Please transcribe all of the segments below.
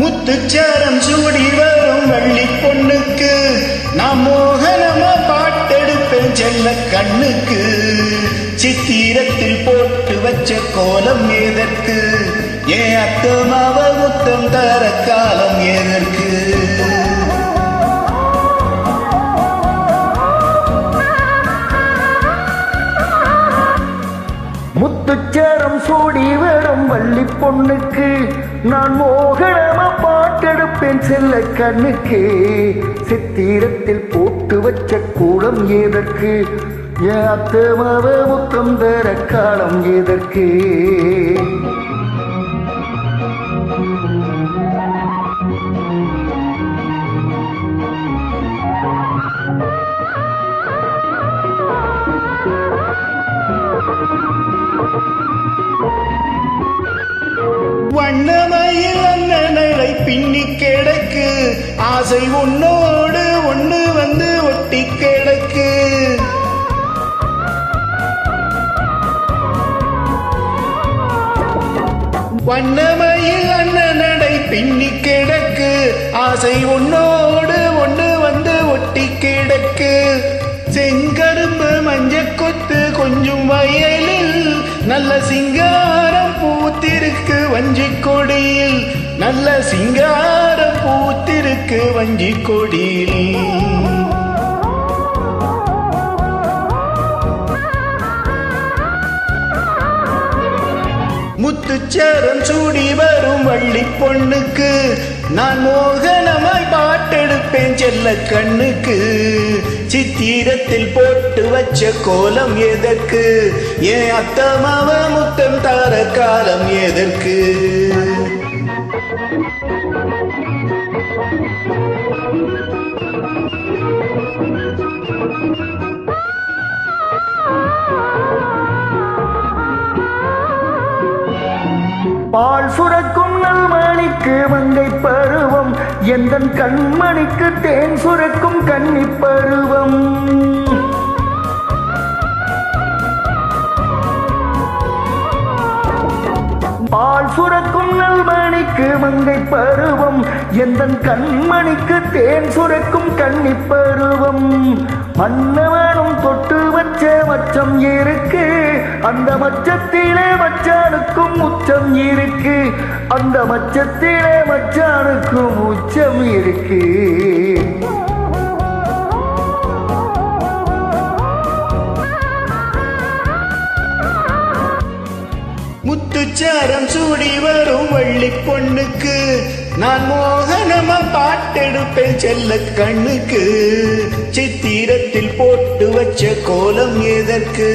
முத்துச்சாரம் சூடி வரும் வள்ளி பொண்ணுக்கு நான் மோகனமா பாட்டெடுப்பேன் செல்ல கண்ணுக்கு. சித்திரத்தில் போட்டு வச்ச கோலம் எதற்கு? ஏன் அத்தமாவ முத்தம் தர காலம் எதற்கு? முத்துச்சேரம் சூடி வரும் வள்ளி பொண்ணுக்கு நான் மோகனமா பாட்டெடுப்பேன் செல்ல கண்ணுக்கு. சித்திரத்தில் போட்டு வச்ச கூடம் எதற்கு? என் அத்தமாவ முத்தம் தர காலம் எதற்கு? வண்ணமயில் அண்ணனை பின்னி கிடக்கு, ஆசை உன்னோடு ஒண்ணு வந்து ஒட்டி கிடக்கு. வண்ணமயில் அண்ணனை பின்னி கிடக்கு, ஆசை உன்னோடு ஒண்ணு வந்து ஒட்டி கிடக்கு. செங்கரும்பு மஞ்ச கொத்து கொஞ்சம் வயலில் நல்ல சிங்காரம் பூத்திருக்கு வஞ்சி கொடியில். நல்ல சிங்காரம் பூத்திருக்கு வஞ்சி கொடியில். முத்துச்சேரம் சூடி வரும் வள்ளி பொண்ணுக்கு நான் மோகனமாய் பாட்டெடுப்பேன் செல்ல கண்ணுக்கு. சித்திரத்தில் போட்டு வச்ச கோலம் எதற்கு? ஏன் அத்தமாவ முத்தம் தார காலம் எதற்கு? பால் சுரக்கும் நல்மணிக்கு மங்கை பருவம், எந்தன் கண்மணிக்கு தேன் சுரக்கும் கன்னி பருவம். பால் சுரக்கும் நல்மணிக்கு மங்கை பருவம், எந்தன் கண்மணிக்கு தேன் சுரக்கும் கன்னி பருவம். மன்னவனும் தொட்டு வச்ச மச்சம் இருக்கு, அந்த மச்சத்திலே மச்சானுக்கும் உச்சம் இருக்கு. அந்த மச்சத்திலே மச்சானுக்கும் உச்சம் இருக்கு. முத்துச்சாரம் சூடி வரும் வள்ளி பொண்ணுக்கு நான் மோகனமா பாட்டெடுப்பேன் செல்ல கண்ணுக்கு. சித்திரத்தில் போட்டு வச்ச கோலம் எதற்கு?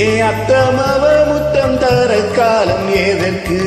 ஏன் அத்தமாவ முத்தம் தர காலம் எதற்கு?